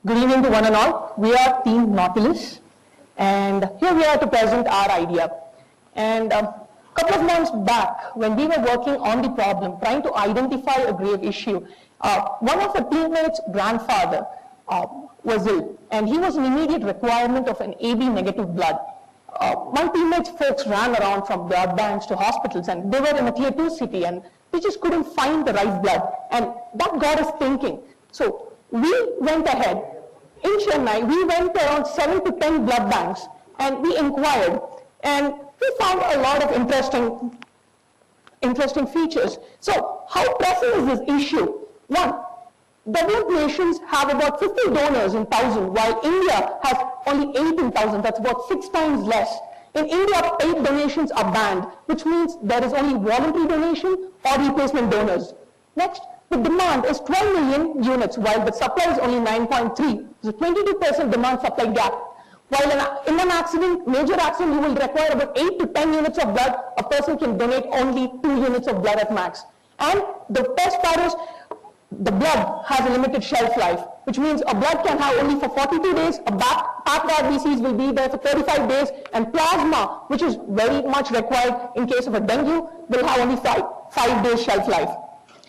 Good evening to one and all. We are Team Nautilus, and here we are to present our idea. And a couple of months back, when we were working on the problem, trying to identify a grave issue, one of the teammates' grandfather was ill, and he was an immediate requirement of an AB negative blood. My teammates' folks ran around from blood banks to hospitals, and they were in a tier 2 city, and they just couldn't find the right blood. And that got us thinking. So we went ahead. In Chennai, we went around 7 to 10 blood banks, and we inquired, and we found a lot of interesting features. So how pressing is this issue? One, developed nations have about 50 donors in 1,000, while India has only 8 in 1,000. That's about 6 times less. In India, paid donations are banned, which means there is only voluntary donation or replacement donors. Next, the demand is 12 million units, while the supply is only 9.3. So 22% demand-supply gap. While in an accident, major accident, you will require about 8 to 10 units of blood. A person can donate only 2 units of blood at max. And the best part is, the blood has a limited shelf life, which means a blood can have only for 42 days, a packed RBCs will be there for 35 days, and plasma, which is very much required in case of a dengue, will have only 5 days shelf life.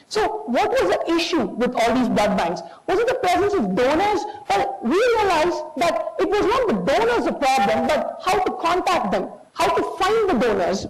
So what was the issue with all these blood banks? Was it the presence of donors? Well, we realized that it was not the donors the problem, but how to contact them, how to find the donors.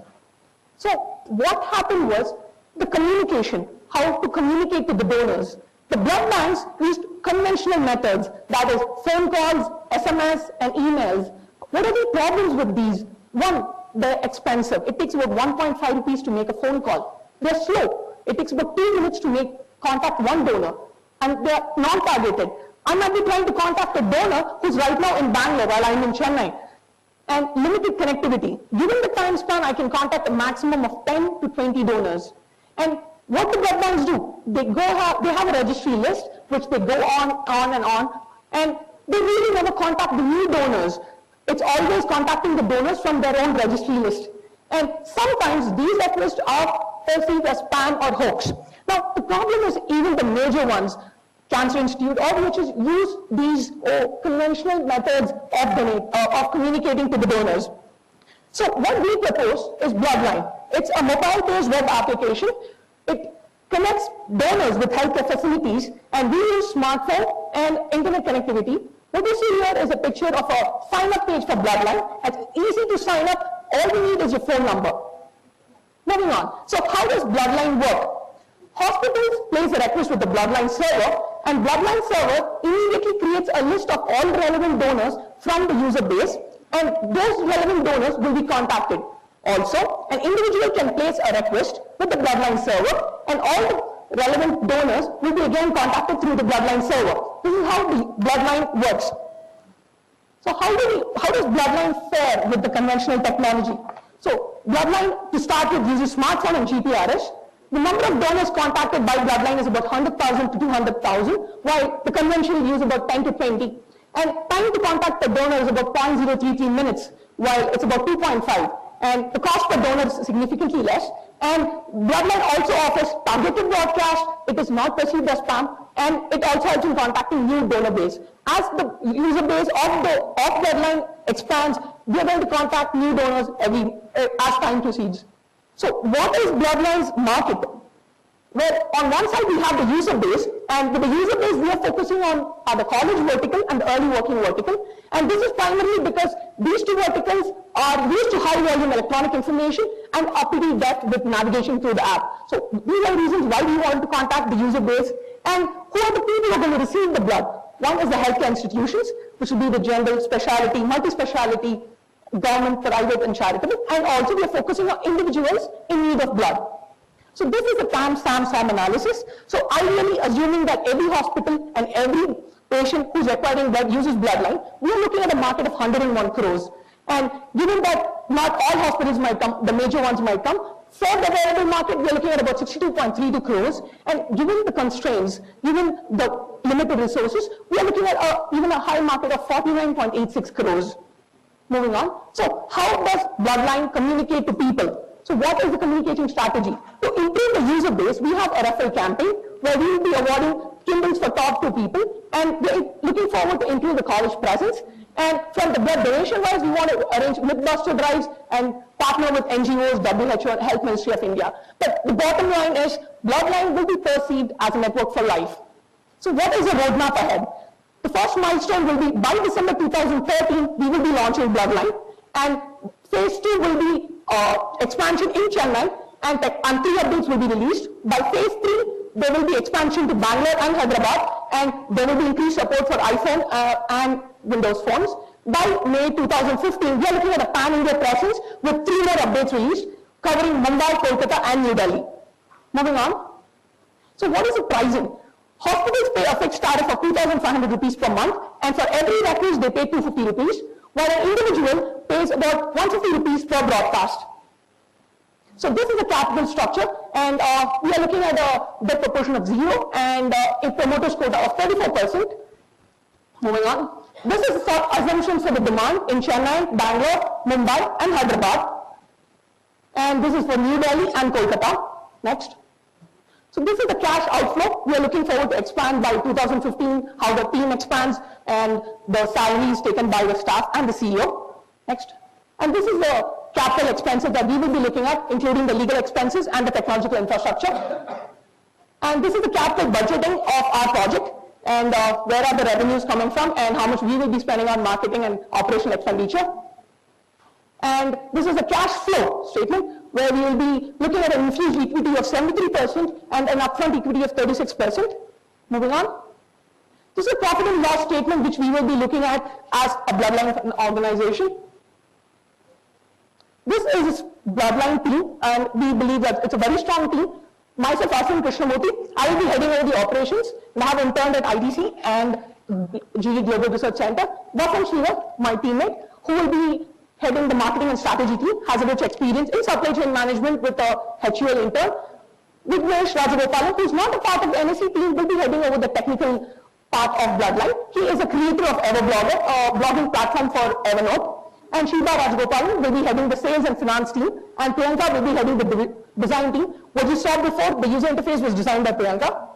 So what happened was the communication, how to communicate to the donors. The blood banks used conventional methods, that is phone calls, SMS, and emails. What are the problems with these? One, they're expensive. It takes about 1.5 rupees to make a phone call. They're slow. It takes about 2 minutes to contact one donor, and they're non-targeted. I might be trying to contact a donor who's right now in Bangalore while I'm in Chennai. And limited connectivity. Given the time span, I can contact a maximum of 10 to 20 donors. And what the blood banks do, they have a registry list, which they go on, and they really never contact the new donors. It's always contacting the donors from their own registry list. And sometimes these requests are perceived as spam or hoax. Now, the problem is even the major ones, Cancer Institute, all which is use these conventional methods of communicating to the donors. So what we propose is Bloodline. It's a mobile-based web application. It connects donors with healthcare facilities, and we use smartphone and internet connectivity. What you see here is a picture of a sign-up page for Bloodline. It's easy to sign up. All we need is your phone number. Moving on. So how does Bloodline work? Hospitals place a request with the Bloodline server, and Bloodline server immediately creates a list of all relevant donors from the user base, and those relevant donors will be contacted. Also, an individual can place a request with the Bloodline server, and all the relevant donors will be again contacted through the Bloodline server. This is how the Bloodline works. So how does Bloodline fare with the conventional technology? So Bloodline, to start with, uses smartphone and GPRS. The number of donors contacted by Bloodline is about 100,000 to 200,000, while the conventional use about 10 to 20. And time to contact the donor is about 0.033 minutes, while it's about 2.5. And the cost per donor is significantly less. And Bloodline also offers targeted broadcast. It is not perceived as spam, and it also helps in contacting new donor base. As the user base of Bloodline expands, we are going to contact new donors as time proceeds. So what is Bloodline's market? Well, on one side we have the user base, and with the user base we are focusing on the college vertical and the early working vertical. And this is primarily because these two verticals are used to high volume electronic information and are pretty depth with navigation through the app. So these are reasons why we want to contact the user base. And who are the people who are going to receive the blood? One is the healthcare institutions, which will be the general, specialty, multi-specialty, government, private, and charitable. And also we are focusing on individuals in need of blood. So this is a TAM-SAM analysis. So ideally, assuming that every hospital and every patient who's requiring blood uses Bloodline, we are looking at a market of 101 crores. And given that not all hospitals might come, the major ones might come, for the available market, we are looking at about 62.32 crores. And given the constraints, given the limited resources, we are looking at even a high market of 49.86 crores. Moving on. So how does Bloodline communicate to people? So what is the communication strategy? To improve the user base, we have a referral campaign where we will be awarding kindles for top 2 people, and we're looking forward to include the college presence. And from the blood donation wise, we want to arrange Mythbuster drives and partner with NGOs, WHO, and Health Ministry of India. But the bottom line is, Bloodline will be perceived as a network for life. So what is the roadmap ahead? The first milestone will be by December 2013, we will be launching Bloodline, and phase 2 will be expansion in Chennai, and 3 updates will be released. By phase 3, there will be expansion to Bangalore and Hyderabad, and there will be increased support for iPhone and Windows phones. By May 2015, we are looking at a pan-India presence with 3 more updates released, covering Mumbai, Kolkata, and New Delhi. Moving on. So what is the pricing? Hospitals pay a fixed tariff of 2,500 rupees per month, and for every records they pay 250 rupees, while an individual pays about 150 rupees per broadcast. So this is a capital structure, and we are looking at a debt proportion of 0 and a promoter's quota of 34%. Moving on. This is for assumptions for the demand in Chennai, Bangalore, Mumbai, and Hyderabad. And this is for New Delhi and Kolkata. Next. So this is the cash outflow. We are looking forward to expand by 2015, how the team expands and the salaries taken by the staff and the CEO. Next. And this is the capital expenses that we will be looking at, including the legal expenses and the technological infrastructure. And this is the capital budgeting of our project, and where are the revenues coming from and how much we will be spending on marketing and operational expenditure. And this is the cash flow statement, where we will be looking at an infused equity of 73% and an upfront equity of 36%. Moving on. This is a profit and loss statement which we will be looking at as a Bloodline organization. This is Bloodline team, and we believe that it's a very strong team. Myself, Ashwin Krishnamurthy, I will be heading over the operations, and I have interned at IDC and GE Global Research Center. Vasant Sriva, my teammate, who will be heading the marketing and strategy team, has a rich experience in supply chain management with a HUL intern. Vignesh Rajagopalan, who is not a part of the NSE team, will be heading over the technical part of Bloodline. He is a creator of Everblogger, a blogging platform for Evernote. And Shiva Rajagopalan will be heading the sales and finance team, and Priyanka will be heading the design team. What you saw before, the user interface was designed by Priyanka.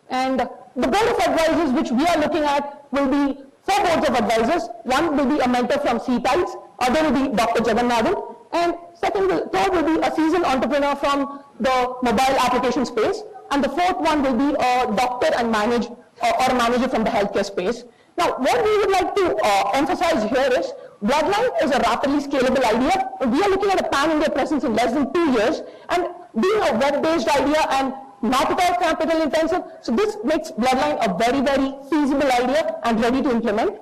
And the board of advisors which we are looking at will be 4 boards of advisors. One will be a mentor from CTIDES, other will be Dr. Jagannathan, and third will be a seasoned entrepreneur from the mobile application space, and the 4th one will be a doctor and or a manager from the healthcare space. Now, what we would like to emphasize here is, Bloodline is a rapidly scalable idea. We are looking at a pan-India presence in less than 2 years, and being a web-based idea and not at all capital intensive, so this makes Bloodline a very, very feasible idea and ready to implement.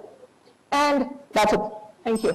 And that's it. Thank you.